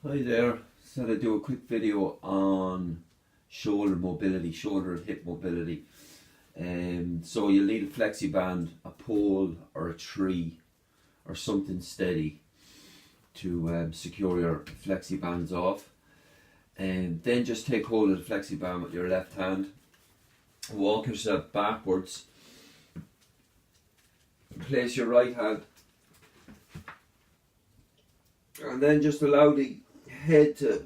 Hi there, said I'd do a quick video on shoulder mobility, shoulder and hip mobility. So you'll need a flexi band, a pole or a tree or something steady to secure your flexi bands off. And then just take hold of the flexi band with your left hand, walk yourself backwards, place your right hand, and then just allow the head to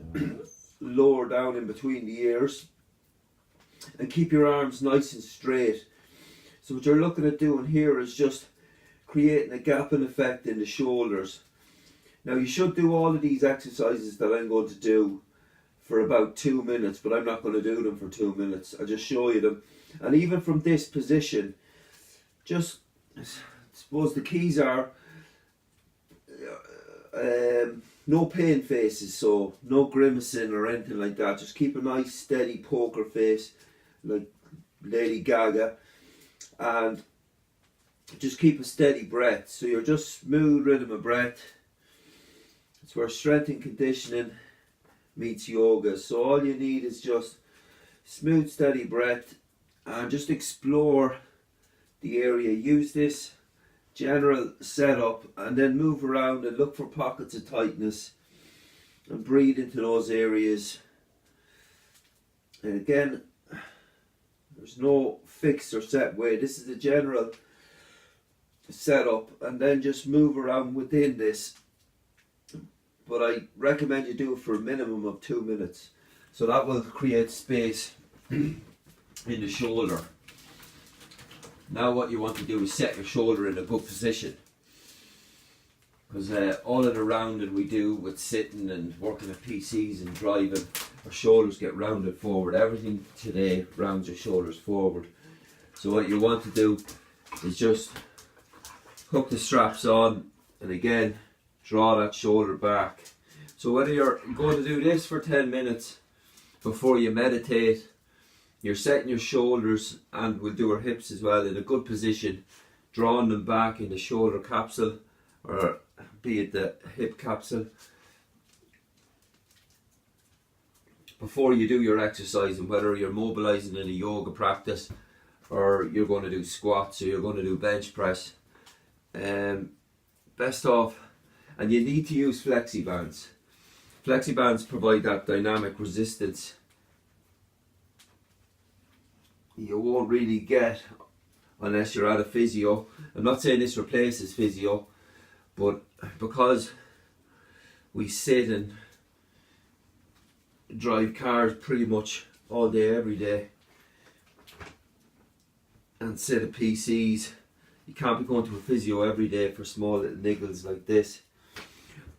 lower down in between the ears and keep your arms nice and straight. So what you're looking at doing here is just creating a gapping effect in the shoulders. Now you should do all of these exercises that I'm going to do for about 2 minutes, but I'm not going to do them for 2 minutes. I'll just show you them. And even from this position, just, I suppose the keys are no pain faces, so no grimacing or anything like that. Just keep a nice steady poker face like Lady Gaga, and just keep a steady breath. So you're just smooth rhythm of breath. It's where strength and conditioning meets yoga. So all you need is just smooth steady breath and just explore the area. Use this general setup and then move around and look for pockets of tightness and breathe into those areas. And again, there's no fixed or set way. This is the general setup, and then just move around within this. But I recommend you do it for a minimum of 2 minutes, so that will create space in the shoulder. Now what you want to do is set your shoulder in a good position, because all of the rounding we do with sitting and working at PCs and driving, our shoulders get rounded forward. Everything today rounds your shoulders forward. So what you want to do is just hook the straps on and again draw that shoulder back. So whether you're going to do this for 10 minutes before you meditate, you're setting your shoulders, and we'll do our hips as well, in a good position, drawing them back in the shoulder capsule, or be it the hip capsule, before you do your exercise. And whether you're mobilizing in a yoga practice or you're going to do squats or you're going to do bench press, best off, and you need to use flexi bands. Flexi bands provide that dynamic resistance you won't really get unless you're at a physio. I'm not saying this replaces physio, but because we sit and drive cars pretty much all day every day and sit at PCs, you can't be going to a physio every day for small little niggles like this.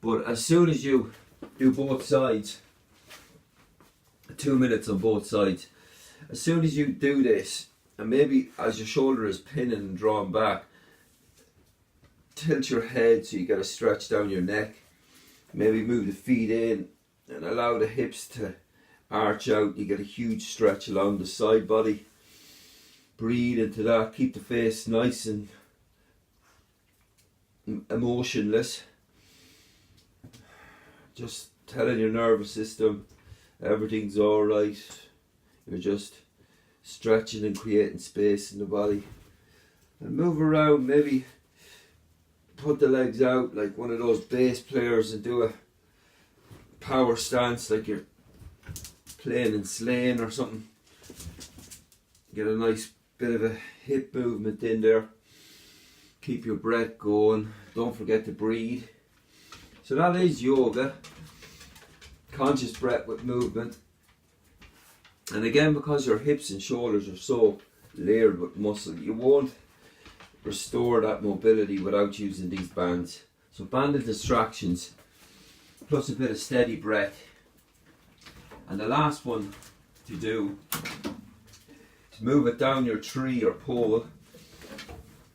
But as soon as you do both sides, 2 minutes on both sides, as soon as you do this, and maybe as your shoulder is pinning and drawn back, tilt your head so you get a stretch down your neck. Maybe move the feet in and allow the hips to arch out. You get a huge stretch along the side body. Breathe into that. Keep the face nice and emotionless. Just telling your nervous system everything's alright. You're just stretching and creating space in the body. And move around, maybe put the legs out like one of those bass players and do a power stance like you're playing in Slane or something. Get a nice bit of a hip movement in there. Keep your breath going. Don't forget to breathe. So that is yoga. Conscious breath with movement. And again, because your hips and shoulders are so layered with muscle, you won't restore that mobility without using these bands. So banded distractions plus a bit of steady breath. And the last one to do is move it down your tree or pole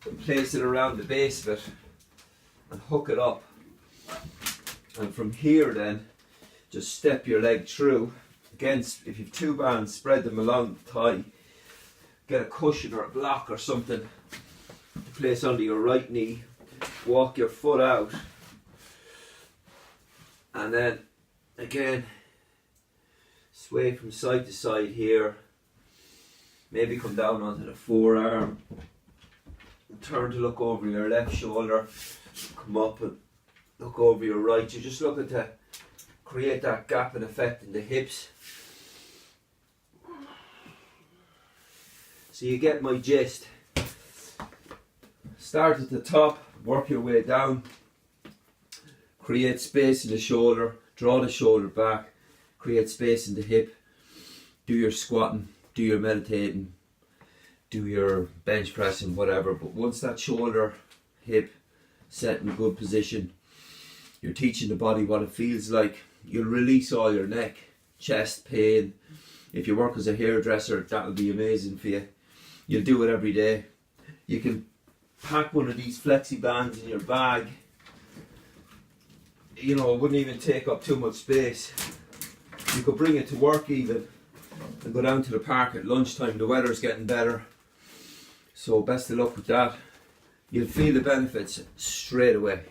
and place it around the base of it and hook it up. And from here then, just step your leg through. Again, if you have 2 bands, spread them along the thigh. Get a cushion or a block or something to place under your right knee. Walk your foot out and then Again, sway from side to side here. Maybe come down onto the forearm. Turn to look over your left shoulder. Come up and look over your right. You're just looking to create that gap and effect in the hips. So you get my gist. Start at the top, work your way down. Create space in the shoulder, draw the shoulder back, create space in the hip. Do your squatting, do your meditating, do your bench pressing, whatever. But once that shoulder, hip set in a good position, you're teaching the body what it feels like. You'll release all your neck, chest pain. If you work as a hairdresser, that'll be amazing for you. You'll do it every day. You can pack one of these flexi bands in your bag. You know, it wouldn't even take up too much space. You could bring it to work even and go down to the park at lunchtime. The weather's getting better. So best of luck with that. You'll feel the benefits straight away.